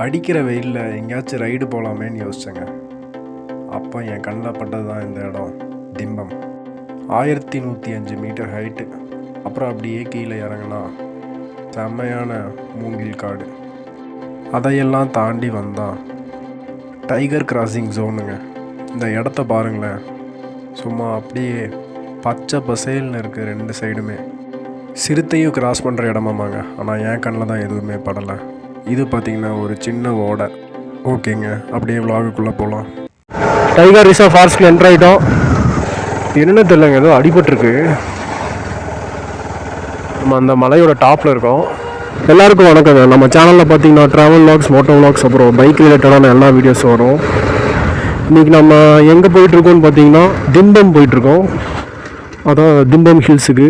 அடிக்கிற வெயிலில் எங்கேயாச்சும் ரைடு போகலாமேன்னு யோசிச்சேங்க. அப்போ என் கண்ணில் பட்டது தான் இந்த இடம், திம்பம். 1105 metre height. அப்புறம் அப்படியே கீழே இறங்கினா செம்மையான மூங்கில் காடு. அதையெல்லாம் தாண்டி வந்தால் டைகர் கிராசிங் ஜோனுங்க. இந்த இடத்த பாருங்களேன், சும்மா அப்படியே பச்சை பசேல்னு இருக்குது ரெண்டு சைடுமே. சிறுத்தையும் கிராஸ் பண்ணுற இடமாமாங்க. ஆனால் என் கண்ணில் தான் எதுவுமே படலை. இது பார்த்திங்கன்னா ஒரு சின்ன ஓடை. ஓகேங்க, அப்படியே விலாகுக்குள்ளே போகலாம். டைகர் ரிசர்வ் ஃபாரஸ்ட்டில் என்ட்ரு ஆகிட்டோம். என்னென்னு தெரியலங்க, ஏதோ அடிபட்டிருக்கு. நம்ம அந்த மலையோட டாப்பில் இருக்கோம். எல்லாருக்கும் வணக்கங்க. நம்ம சேனலில் பார்த்தீங்கன்னா ட்ராவல் வ்ளாக்ஸ், மோட்டோ வ்ளாக்ஸ், அப்புறம் பைக் ரிலேட்டடான எல்லா வீடியோஸும் வரும். இன்றைக்கி நம்ம எங்கே போயிட்டுருக்கோம்னு பார்த்தீங்கன்னா திம்பம் போயிட்டுருக்கோம். அதான் திம்பம் ஹில்ஸுக்கு.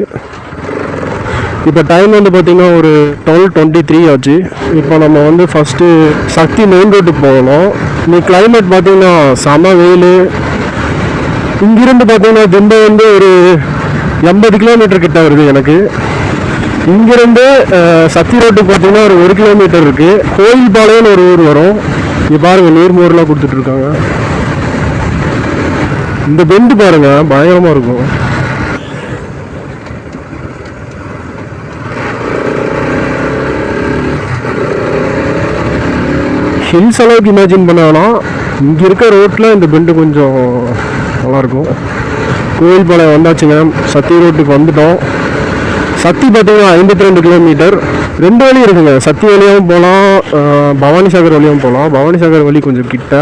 இப்போ டைம் வந்து பார்த்திங்கன்னா ஒரு 12:23 ஆச்சு. இப்போ நம்ம வந்து ஃபஸ்ட்டு சக்தி மெயின் ரோட்டுக்கு போகணும். இன்னைக்கு கிளைமேட் பார்த்திங்கன்னா செம வெயில். இங்கிருந்து பார்த்திங்கன்னா திம்பம் வந்து ஒரு 80 கிலோமீட்டர் கிட்ட வருது எனக்கு. இங்கிருந்து சக்தி ரோட்டுக்கு பார்த்திங்கன்னா ஒரு 1 கிலோமீட்டர் இருக்குது. கோயில்பாளையம்னு ஒரு ஊர் வரும். இங்கே பாருங்கள், நீர்மோர்லாம் கொடுத்துட்ருக்காங்க. இந்த பெண்டு பாருங்கள், பயங்கரமாக இருக்கும். ஹில்ஸ் அளவுக்கு இமேஜின் பண்ணாங்கன்னா இங்கே இருக்க ரோட்டில் இந்த பெண்டு கொஞ்சம் நல்லாயிருக்கும். கோயில்பாளையம் வந்தாச்சுங்க. சக்தி ரோட்டுக்கு வந்துட்டோம். சக்தி பார்த்தீங்கன்னா 52 கிலோமீட்டர். 2 வழி இருக்குங்க. சக்தி வழியாகவும் போகலாம், பவானி சாகர் வழியாகவும் போகலாம். பவானி சாகர் வழி கொஞ்சம் கிட்ட.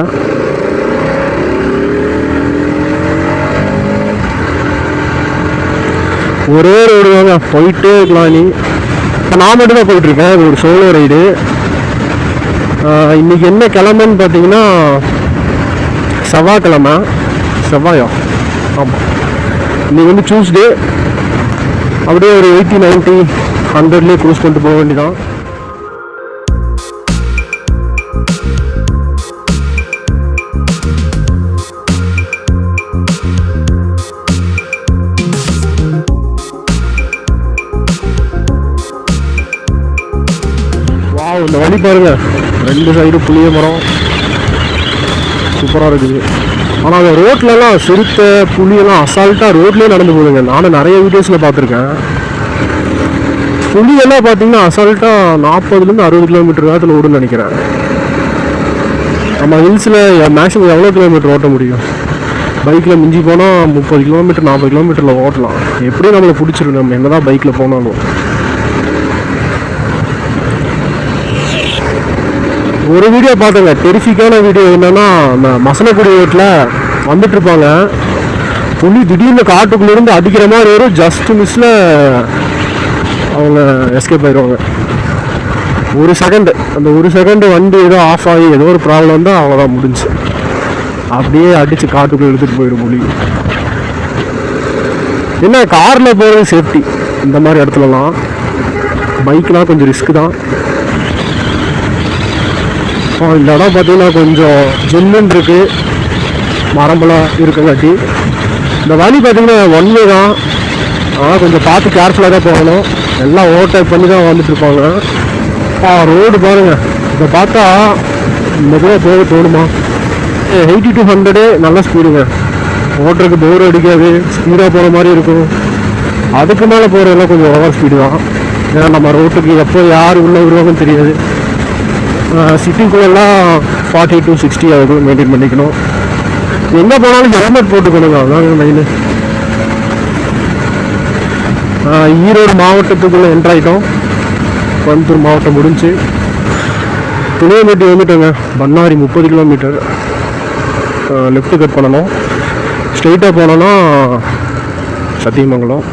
ஒரே ரோடு தாங்க, போயிட்டே இருக்கலாம். நீ நான் மட்டும் தான் போயிட்டுருக்கேன். இது ஒரு சோலோ ரைடு. இன்றைக்கி என்ன கிழமைன்னு பார்த்தீங்கன்னா செவ்வாயா? ஆமாம், இன்றைக்கி வந்து டியூஸ்டே. அப்படியே ஒரு 80, 90, 100லேயே க்ரூஸ் கொண்டு போக வேண்டியதான். வாவ், இந்த வழி பாருங்கள், 2 சைடு புளிய மரம் சூப்பராக இருக்குது. ஆனால் அந்த ரோட்லலாம் சிறுத்தை புளியெல்லாம் அசால்ட்டாக ரோட்லேயே நடந்து போகுதுங்க. நானும் நிறைய வீடியோஸில் பார்த்துருக்கேன். புளியெல்லாம் பார்த்தீங்கன்னா அசால்ட்டாக 40லேருந்து 60 கிலோமீட்டர் வேகத்தில் ஓடுன்னு நினைக்கிறேன். நம்ம ஹில்ஸில் மேக்ஸிமம் எவ்வளோ கிலோமீட்டர் ஓட்ட முடியும்? பைக்கில் மிஞ்சி போனால் 30 கிலோமீட்டர் 40 கிலோமீட்டரில் ஓட்டலாம். எப்படியும் நம்மளை பிடிச்சிருக்கு, நம்ம என்ன தான் பைக்கில் போனாலும். ஒரு வீடியோ பார்த்தேங்க, டெரிஃபிக்கான வீடியோ. என்னென்னா, அந்த மசனக்குடி ரோட்டில் வந்துட்டுருப்பாங்க. புலி திடீர்னு காட்டுக்குள்ளேருந்து அடிக்கிற மாதிரி வரும். ஜஸ்ட் மிஸ்ஸில் அவங்க எஸ்கேப் ஆயிடுவாங்க. அந்த ஒரு செகண்டு வண்டி ஏதோ ஆஃப் ஆகி ஏதோ ஒரு ப்ராப்ளம் வந்தால் அவ்வளோதான், முடிஞ்சு. அப்படியே அடித்து காட்டுக்குள்ளே எடுத்துகிட்டு போயிடும் புலி. என்ன, காரில் போகிறது சேஃப்டி இந்த மாதிரி இடத்துலலாம். பைக்லாம் கொஞ்சம் ரிஸ்க்கு தான். இந்த இடம் பார்த்தீங்கன்னா கொஞ்சம் ஜில்லுன்னு இருக்குது, மரம்பெல்லாம் இருக்குங்காட்டி. இந்த வழி பார்த்தீங்கன்னா 1 வே தான். ஆனால் கொஞ்சம் பார்த்து கேர்ஃபுல்லாக தான் போகணும். எல்லாம் ஓவர்டேக் பண்ணி தான் வந்துட்டுருப்பாங்க. ரோடு பாருங்கள், இதை பார்த்தா மெதுவாக போக தோணுமா? 80 to 100 நல்ல ஸ்பீடுங்க. ஓட்டுறதுக்கு போர் அடிக்காது, ஸ்பீடாக போகிற மாதிரி இருக்கும். அதுக்கு மேலே போகிறதெல்லாம் கொஞ்சம் ஓவர் ஸ்பீடு தான். ஏன்னா நம்ம ரோட்டுக்கு எப்போ யார் உள்ளே வருவாங்கன்னு தெரியாது. சிட்டிக்குள்ளெல்லாம் 40 to 60 அதுக்குள்ள மெயின்டைன் பண்ணிக்கணும். எங்கே போனாலும் ஹெல்மெட் போட்டுக்கணுங்க, அதாங்க மெயின். ஈரோடு மாவட்டத்துக்குள்ளே என்ட்ராயிட்டோம். கோயம்புத்தூர் மாவட்டம் முடிஞ்சு துணியம்பட்டி வந்துட்டோங்க. பண்ணாரி 30 கிலோமீட்டர். லெஃப்ட்டு கட் பண்ணணும். ஸ்ட்ரெயிட்டாக போனோன்னா சத்தியமங்கலம்.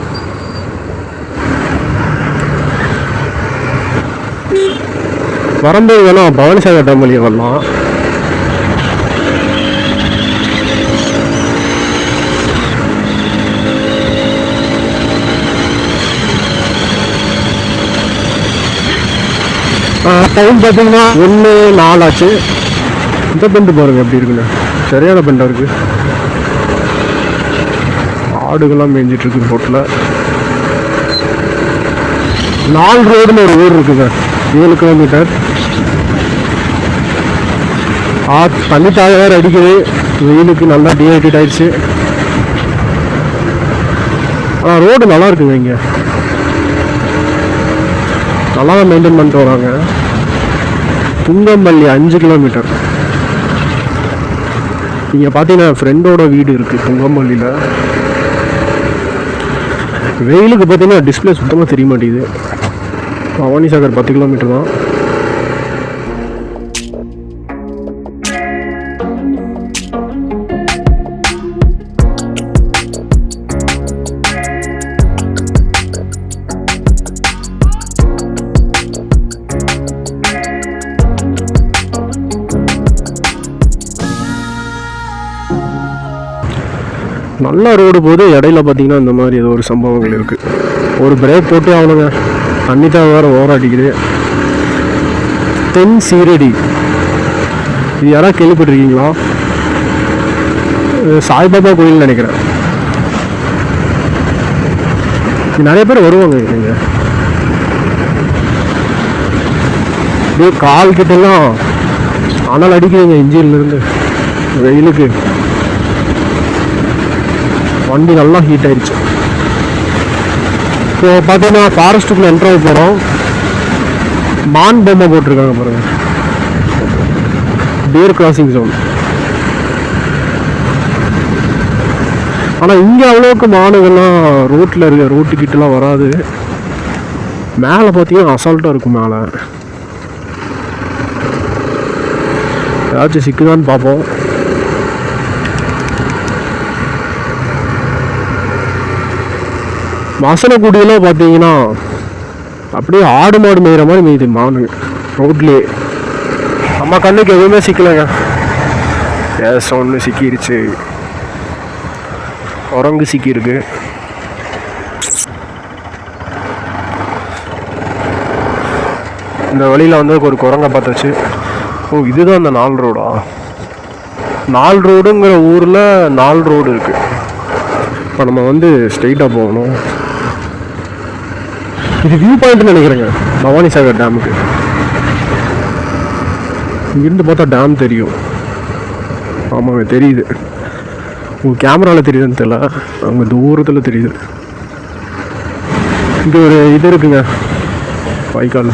வரும்போது வேணால் பவானி சாகர் டேம் வழியாக வரலாம். டைம் பார்த்தீங்கன்னா 1:04 ஆச்சு. இந்த பெண்டு பாருங்கள் எப்படி இருக்குங்க, சரியான பெண்டாக இருக்குது. ஆடுகள்லாம் மேய்ஞ்சிட்ருக்கு ரோட்டில். 4 ரோடுன்னு ஒரு ஊர் இருக்குங்க, 7 கிலோமீட்டர். தண்ணி தாக வேறு அடிக்குது, வெயிலுக்கு நல்லா டீஹைட்ரேட் ஆயிடுச்சு. ஆனால் ரோடு நல்லா இருக்குங்க, இங்கே நல்லா தான் மெயின்டைன் பண்ணிட்டு வராங்க. துங்கம்பள்ளி 5 கிலோமீட்டர். இங்கே பார்த்தீங்கன்னா ஃப்ரெண்டோட வீடு இருக்குது துங்கம்பள்ளியில். வெயிலுக்கு பார்த்தீங்கன்னா டிஸ்பிளே சுத்தமாக தெரிய மாட்டேங்குது. பவானி சாகர் 10 கிலோமீட்டர் தான். நல்லா ரோடு போது இடையில பார்த்தீங்கன்னா இந்த மாதிரி ஏதோ ஒரு சம்பவங்கள் இருக்குது. ஒரு பிரேக் போட்டு அவனுங்க தண்ணி தான் வேறு ஓவர் அடிக்குது. தென் சீரடி, இது யாராவது கேள்விப்பட்டிருக்கீங்களா? சாய்பாபா கோயில்னு நினைக்கிறேன். நிறைய பேர் வருவாங்க இங்கே. அப்படியே கால் கிட்டலாம் அனல் அடிக்குதுங்க இன்ஜின்லேருந்து. வெயிலுக்கு வண்டி நல்லா ஹீட் ஆயிடுச்சு. இப்போ பார்த்தீங்கன்னா ஃபாரஸ்ட்டுக்குள்ளே என்ட்ரு ஆகி போகிறோம். மான் பொம்மை போட்டிருக்காங்க பாருங்க, டியர் கிராசிங் ஜோன். ஆனால் இங்கே அவ்வளோக்கு மானுகள்லாம் ரோட்டில் இருக்க ரோட்டுக்கிட்டலாம் வராது. மேலே பார்த்தீங்கன்னா அசால்ட்டாக இருக்கும். மேலே ஏதாச்சும் சிக்குதான்னு பார்ப்போம். மசனக்குடியெல்லாம் பார்த்தீங்கன்னா அப்படியே ஆடு மாடு மேய்கிற மாதிரி மேய்து மானு ரோட்லேயே. நம்ம கண்ணுக்கு எதுவுமே சிக்கலைங்க. ஏச ஒன்று சிக்கிருச்சு, குரங்கு சிக்கியிருக்கு. இந்த வழியில் வந்து ஒரு குரங்கை பார்த்தாச்சு. ஓ, இதுதான் அந்த 4 ரோடா? 4 ரோடுங்கிற ஊரில் 4 ரோடு இருக்குது. இப்போ நம்ம வந்து ஸ்ட்ரெயிட்டாக போகணும். இது வியூ பாயிண்ட்னு நினைக்கிறேங்க, பவானி சாகர் டேமுக்கு. இங்கிருந்து பார்த்தா டேம் தெரியும். ஆமாங்க, தெரியுது. உங்கள் கேமராவில் தெரியுதுன்னு தெரியல, அங்கே தூரத்தில் தெரியுது. இங்கே ஒரு இது இருக்குங்க, வாய்க்கால்.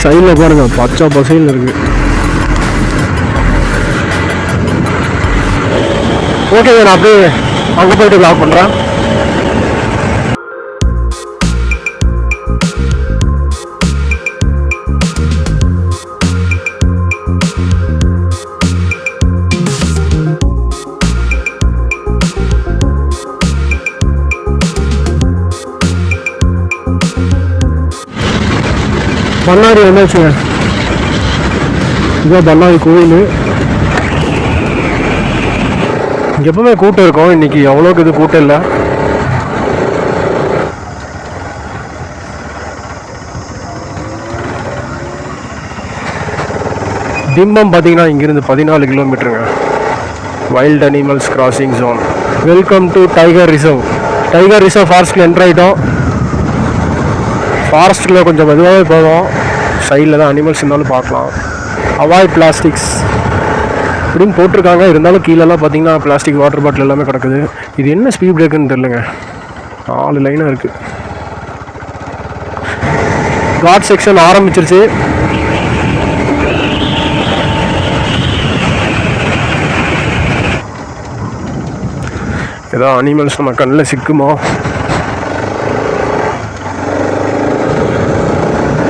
சைடில் பாருங்க, பச்சை பசையில் இருக்கு. ஓகே, நான் அப்படியே அங்கே போயிட்டு வ்ளாக் பண்ணுறேன். பண்ணாரி வந்தாச்சுங்க. இதுதான் பண்ணாரி கோயில். இங்கே எப்பவுமே கூட்டம் இருக்கும், இன்னைக்கு அவ்வளோக்கு இது கூட்டம் இல்லை. திம்பம் பார்த்தீங்கன்னா இங்கிருந்து 14 கிலோமீட்டருங்க. Wild animals crossing zone. Welcome to tiger reserve. Tiger reserve ஃபாரஸ்ட்டில் என்ட்ரு ஆகிட்டோம். ஃபாரஸ்ட்டில் கொஞ்சம் மெதுவாகவே போவோம். சைடில் தான் அனிமல்ஸ் இருந்தாலும் பார்க்கலாம். அவாய்ட் பிளாஸ்டிக்ஸ் அப்படின்னு போட்டிருக்காங்க. இருந்தாலும் கீழெல்லாம் பார்த்தீங்கன்னா பிளாஸ்டிக் வாட்டர் பாட்டில் எல்லாமே கிடக்குது. இது என்ன ஸ்பீட் பிரேக்குன்னு தெரிலங்க, 4 லைனாக இருக்குது. காட் செக்ஷன் ஆரம்பிச்சிருச்சு. ஏதோ அனிமல்ஸ் நம்ம கண்ணில் சிக்குமா?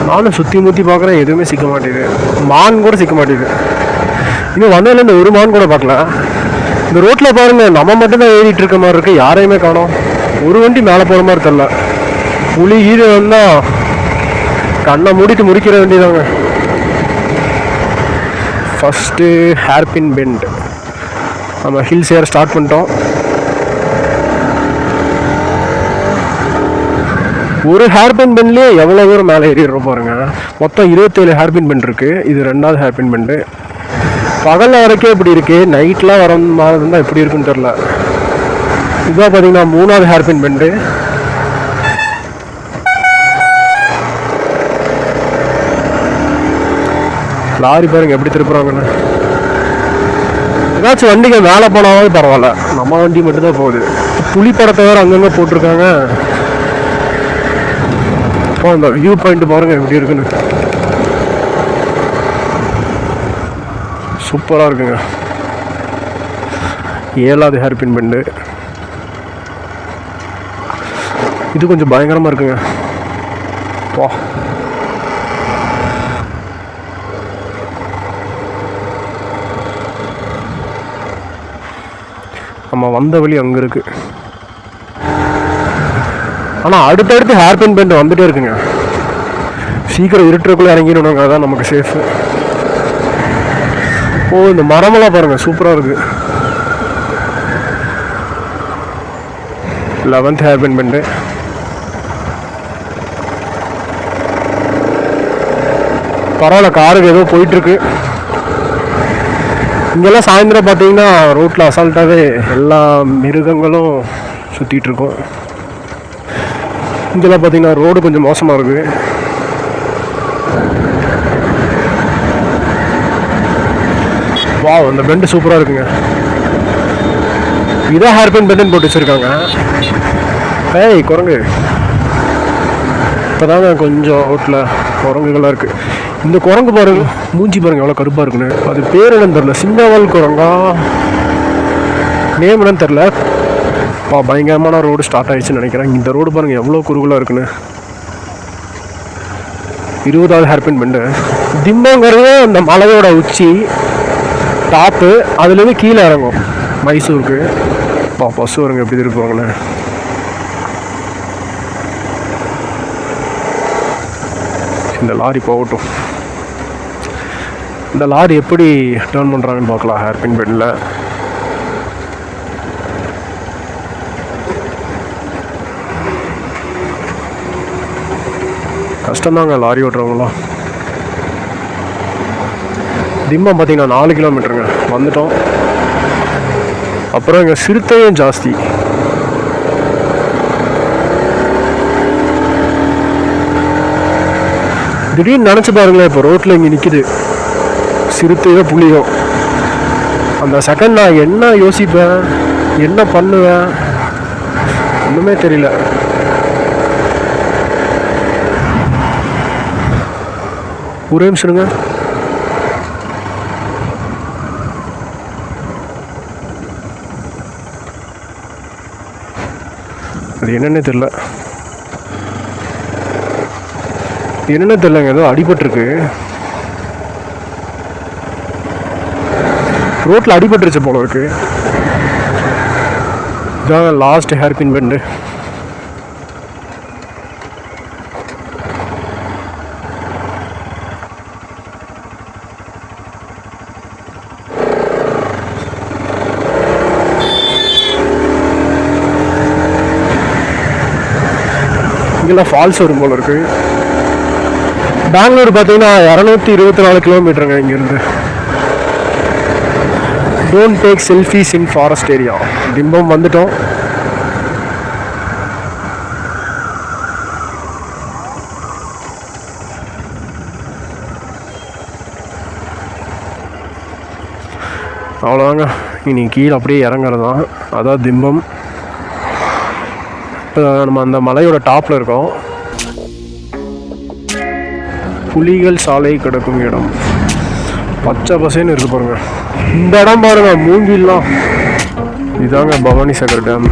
நானும் சுற்றி முற்றி பார்க்குறேன், எதுவுமே சிக்க மாட்டேங்குது. மான் கூட சிக்க மாட்டேங்குது. இன்னும் வந்ததுலேருந்து ஒரு மான் கூட பார்க்கல. இந்த ரோட்டில் பாருங்கள், நம்ம மட்டும்தான் ஏறிட்டு இருக்க மாதிரி இருக்குது, யாரையுமே காணோம். ஒரு வண்டி மேலே போகிற மாதிரி தெரில. புலி ஈடு வந்தால் கண்ணை மூடிட்டு முடிக்கிற வேண்டியதாங்க. First hairpin bend. நம்ம ஹில்ஸ் ஏற ஸ்டார்ட் பண்ணிட்டோம். ஒரு ஹேர்பின் பெண்ட்லேயே எவ்வளோ தூரம் மேலே ஏறிடுறோம் பாருங்க. மொத்தம் 27 ஹேர்பின் பெண்ட் இருக்குது. இது 2வது ஹேர்பின் பெண்டு. பகலில் வரைக்கும் இப்படி இருக்குது, நைட்லாம் வர மாதிரி இருந்தால் எப்படி இருக்குன்னு தெரில. இதுதான் பார்த்தீங்கன்னா 3வது ஹேர்பின் பெண்டு. லாரி பாருங்க எப்படி திருப்புறாங்கன்னு. ஏதாச்சும் வண்டிங்க மேலே போனாவே பரவாயில்ல, நம்ம வண்டி மட்டும்தான் போகுது. புலி படத்தை வேறு அங்கங்கே போட்டிருக்காங்க. இப்போ அந்த வியூ பாயிண்ட் பாருங்க எப்படி இருக்குன்னு. சூப்பராக இருக்குங்க. 7வது ஹேர்பின் பெண்டு. இது கொஞ்சம் பயங்கரமாக இருக்குங்க. வா, நம்ம வந்த வழி அங்கே இருக்கு. ஆனால் அடுத்தடுத்து ஹேர்பின் பெண்ட் வந்துட்டே இருக்குங்க. சீக்கிரம் இருட்டுக்குள்ளே இறங்கிடணுங்க, அதான் நமக்கு சேஃபு. ஓ, இந்த மரமெல்லாம் பாருங்கள் சூப்பராக இருக்கு. 11th hairpin bend. பரவாயில்ல, காருக்கு ஏதோ போயிட்டுருக்கு. இங்கெல்லாம் சாயந்தரம் பார்த்தீங்கன்னா ரோட்டில் அசால்ட்டாகவே எல்லா மிருகங்களும் சுற்றிட்டு இருக்கோம். இங்கெல்லாம் பார்த்தீங்கன்னா ரோடு கொஞ்சம் மோசமாக இருக்குது. வா, அந்த பெண்டு சூப்பராக இருக்குங்க. இதான் ஹேர்பின் பெண்டுன்னு போட்டு வச்சுருக்காங்க. ஏய் குரங்கு, இப்போ தாங்க கொஞ்சம் ரோட்டில் குரங்குகளாக இருக்குது. இந்த குரங்கு பாருங்க, மூஞ்சி பாருங்க எவ்வளோ கருப்பாக இருக்குன்னு. அது பேர் என்னன்னு தெரில, சின்னவால் குரங்கா நேம் என்னன்னு தெரில. பயங்கரமான ரோடு ஸ்டார்ட் ஆகிடுச்சுன்னு நினைக்கிறேன். இந்த ரோடு பாருங்கள் எவ்வளோ குறுகலாக இருக்குன்னு. 20வது ஹேர்பின் பெண்டு. திம்பங்கிறது அந்த மலையோட உச்சி, டாப்பு. அதுலேருந்து கீழே இறங்கும் மைசூருக்கு. பஸ் வருங்க எப்படி திருப்புவாங்கன்னு. இந்த லாரி போகட்டும். இந்த லாரி எப்படி டர்ன் பண்ணுறாங்கன்னு பார்க்கலாம். ஹேர்பின் பெண்டில் கஷ்டம்தாங்க லாரி ஓட்டுறவங்களாம். திம்பம் பார்த்தீங்கன்னா 4 கிலோமீட்டருங்க வந்துட்டோம். அப்புறம் இங்கே சிறுத்தையும் ஜாஸ்தி. திடீர்னு நினச்சி பாருங்களேன், இப்போ ரோட்டில் இங்கே நிற்கிது சிறுத்தையோ புலியோ. அந்த செகண்ட் நான் என்ன யோசிப்பேன், என்ன பண்ணுவேன், ஒன்றுமே தெரியல. ஒரே நிமிஷம்ங்க. அது என்னன்னே தெரியல, ஏதோ அடிபட்டிருக்கு. ரோட்டில் அடிபட்டுருச்சு போல இருக்கு. இதான் லாஸ்ட் ஹேர்பின் பெண்டு. இங்கெல்லாம் ஃபால்ஸ் வரும் போல இருக்கு. பெங்களூர் பார்த்தீங்கன்னா 224 கிலோமீட்டருங்க இங்கேருந்து. Don't take selfies in forest area. Thimbam வந்துட்டோம். அவ்வளோதாங்க, இனி கீழே அப்படியே இறங்குறது தான். அதான் திம்பம். இப்போ நம்ம அந்த மலையோட டாப்பில் இருக்கோம். புலிகள் சாலை கிடக்கும் இடம். பச்சை பசேன்னு இருக்கு பாருங்க. இந்த இடம் பாருங்க, மூங்கில்லாம். இதாங்க பவானி சாகர் டேம்.